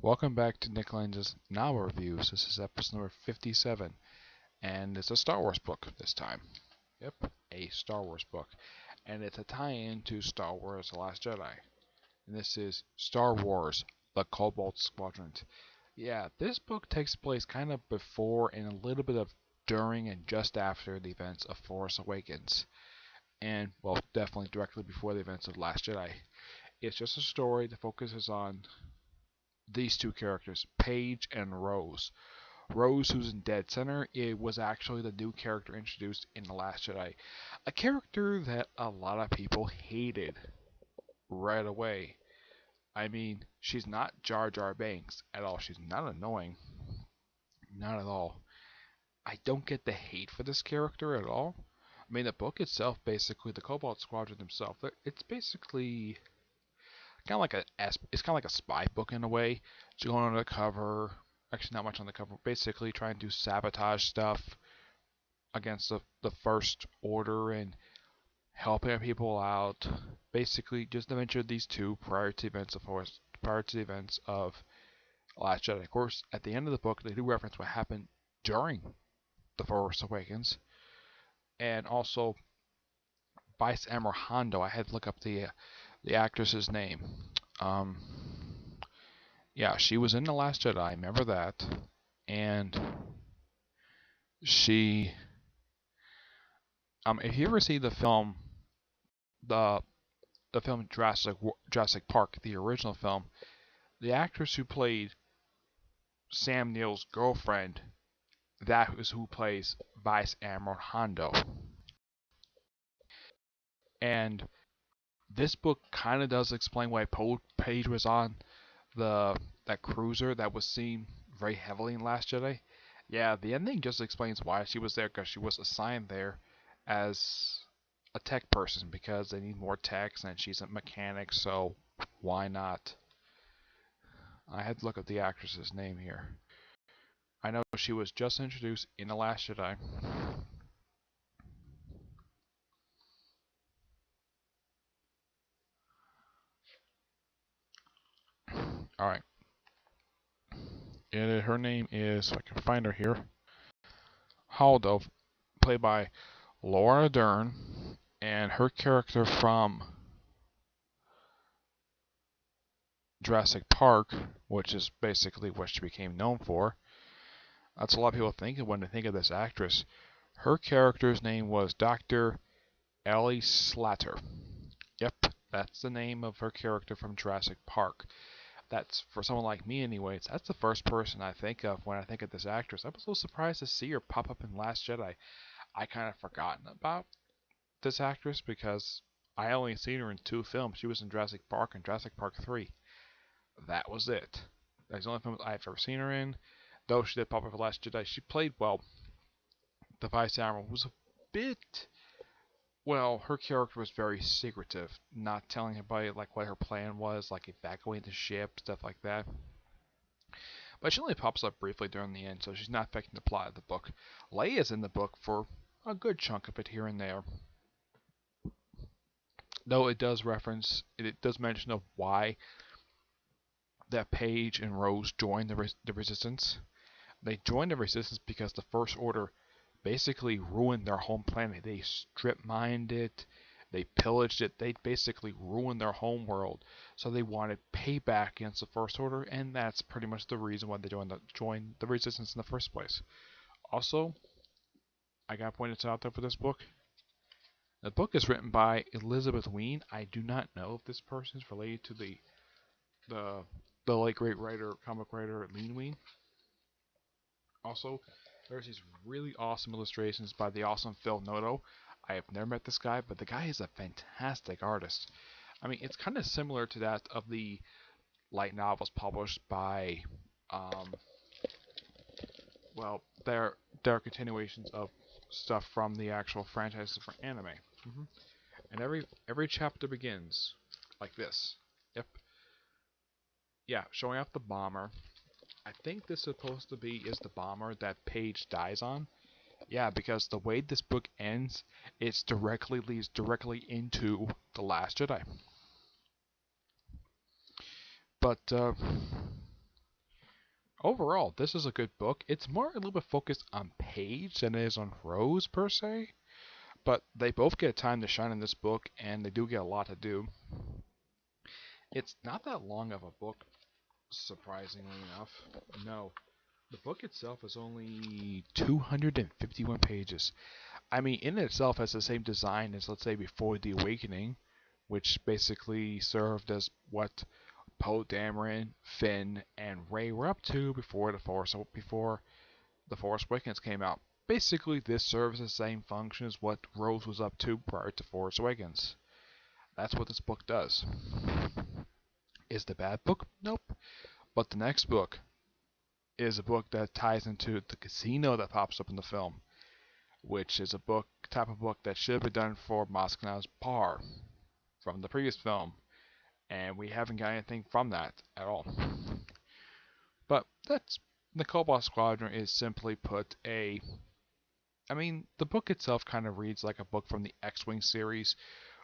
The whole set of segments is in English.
Welcome back to Nick Lenz's novel reviews. This is episode number 57, and it's a Star Wars book this time. Yep, a Star Wars book. And it's a tie-in to Star Wars The Last Jedi. And this is Star Wars The Cobalt Squadron. Yeah, this book takes place kind of before and a little bit of during and just after the events of Force Awakens. And, well, definitely directly before the events of The Last Jedi. It's just a story that focuses on these two characters, Paige and Rose. Rose, who's in dead center, it was actually the new character introduced in The Last Jedi. A character that a lot of people hated right away. I mean, she's not Jar Jar Binks at all. She's not annoying. Not at all. I don't get the hate for this character at all. I mean, the book itself, basically, the Cobalt Squadron themselves, it's basically it's kind of like a spy book in a way. She's going undercover. Actually, not much on the cover. Basically, trying to sabotage stuff against the First Order and helping people out. Basically, just to mention these two prior to the events of Last Jedi. Of course, at the end of the book, they do reference what happened during the Force Awakens, and also Vice Admiral Hondo. I had to look up the actress's name. Yeah, she was in The Last Jedi. I remember that, and she. If you ever see the film, the film Jurassic Park, the original film, the actress who played Sam Neill's girlfriend, that is who plays Vice Admiral Hondo. And this book kind of does explain why Paige was on that cruiser that was seen very heavily in Last Jedi. Yeah, the ending just explains why she was there, because she was assigned there as a tech person because they need more techs and she's a mechanic, so why not? I had to look up the actress's name here. I know she was just introduced in The Last Jedi. Alright. Her name is, if I can find her here, Holdo, played by Laura Dern, and her character from Jurassic Park, which is basically what she became known for. That's a lot of people think of when they think of this actress. Her character's name was Dr. Ellie Slatter. Yep, that's the name of her character from Jurassic Park. That's, for someone like me anyways, that's the first person I think of when I think of this actress. I was so surprised to see her pop up in Last Jedi. I kind of forgotten about this actress because I only seen her in 2 films. She was in Jurassic Park and Jurassic Park 3. That was it. That's the only film I've ever seen her in. Though she did pop up in Last Jedi, she played, well, the Vice Admiral was a bit... Well, her character was very secretive, not telling anybody like what her plan was, like evacuating the ship, stuff like that. But she only pops up briefly during the end, so she's not affecting the plot of the book. Leia's in the book for a good chunk of it here and there. Though it does mention of why that Paige and Rose joined the Resistance. They joined the Resistance because the First Order basically ruined their home planet. They strip mined it, they pillaged it, they basically ruined their home world. So they wanted payback against the First Order, and that's pretty much the reason why they joined the Resistance in the first place. Also, I gotta point this out there for this book. The book is written by Elizabeth Wein. I do not know if this person is related to the late great writer, comic writer Lean Wein. Also, there's these really awesome illustrations by the awesome Phil Noto. I have never met this guy, but the guy is a fantastic artist. I mean, it's kind of similar to that of the light novels published by, well, they're continuations of stuff from the actual franchises for anime. And every chapter begins like this. Yep. Yeah, showing off the bomber. I think this is supposed to be the bomber that Paige dies on. Yeah, because the way this book ends, it leads directly into The Last Jedi. But overall, this is a good book. It's more a little bit focused on Paige than it is on Rose per se, but they both get time to shine in this book, and they do get a lot to do. It's not that long of a book, surprisingly enough. No, the book itself is only 251 pages. I mean, in itself has the same design as, let's say, Before the Awakening, which basically served as what Poe Dameron, Finn, and Rey were up to before the Force Awakens came out. Basically, this serves the same function as what Rose was up to prior to Force Awakens. That's what this book does. Is it a bad book? Nope. But the next book is a book that ties into the casino that pops up in the film, which is a type of book that should have been done for Mos Esplana's bar from the previous film, and we haven't got anything from that at all. But that's the Cobalt Squadron is simply put the book itself kind of reads like a book from the X-Wing series,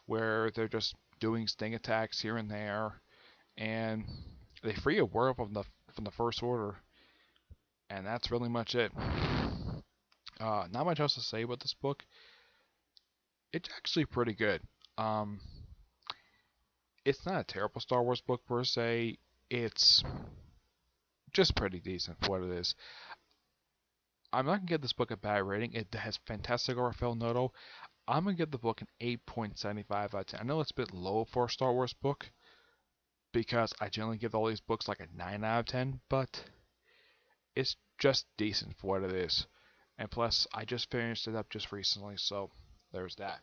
where they're just doing sting attacks here and there, and they free a world from the First Order, and that's really much it. Not much else to say about this book. It's actually pretty good. It's not a terrible Star Wars book per se. It's just pretty decent for what it is. I'm not going to give this book a bad rating. It has fantastic Orfeo Noto. I'm going to give the book an 8.75 out of 10. I know it's a bit low for a Star Wars book, because I generally give all these books like a 9 out of 10, but it's just decent for what it is. And plus, I just finished it up just recently, so there's that.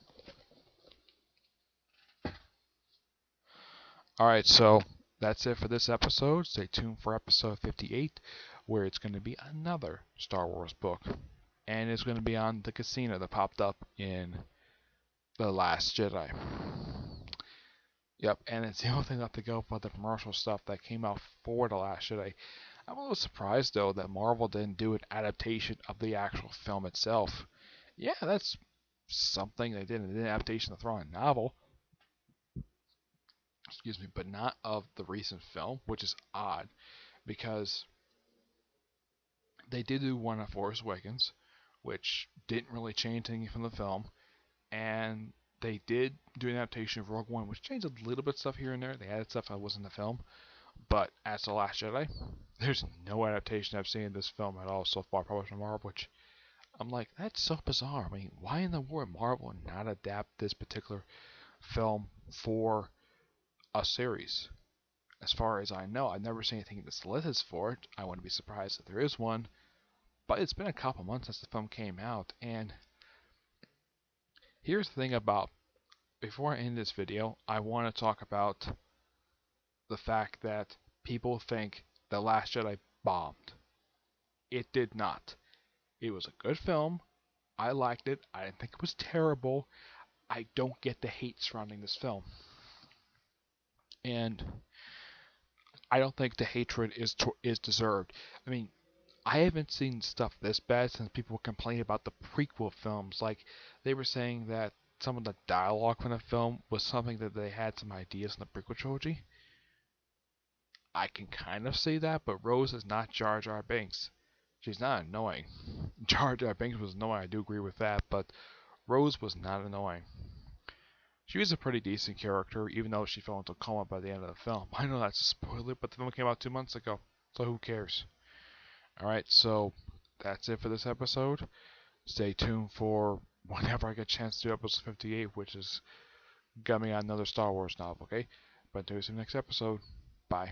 Alright, so that's it for this episode. Stay tuned for episode 58, where it's going to be another Star Wars book. And it's going to be on the casino that popped up in The Last Jedi. Yep, and it's the only thing left to go for the commercial stuff that came out for The Last Jedi. I'm a little surprised, though, that Marvel didn't do an adaptation of the actual film itself. Yeah, that's something they did. They did an adaptation of the Thrawn novel. Excuse me, but not of the recent film, which is odd, because they did do one of Force Awakens, which didn't really change anything from the film, and they did do an adaptation of Rogue One, which changed a little bit of stuff here and there. They added stuff that wasn't in the film, but as The Last Jedi, there's no adaptation I've seen in this film at all so far published by Marvel, which I'm like, that's so bizarre. I mean, why in the world Marvel would not adapt this particular film for a series? As far as I know, I've never seen anything that's listed for it. I wouldn't be surprised if there is one, but it's been a couple months since the film came out, and here's the thing about, before I end this video, I want to talk about the fact that people think The Last Jedi bombed. It did not. It was a good film. I liked it. I didn't think it was terrible. I don't get the hate surrounding this film. And I don't think the hatred is deserved. I mean, I haven't seen stuff this bad since people complained about the prequel films. Like, they were saying that some of the dialogue from the film was something that they had some ideas in the prequel trilogy. I can kind of see that, but Rose is not Jar Jar Binks. She's not annoying. Jar Jar Binks was annoying, I do agree with that, but Rose was not annoying. She was a pretty decent character, even though she fell into a coma by the end of the film. I know that's a spoiler, but the film came out 2 months ago, so who cares? Alright, so that's it for this episode. Stay tuned for whenever I get a chance to do episode 58, which is coming on another Star Wars novel, okay? But until we see you next episode, bye.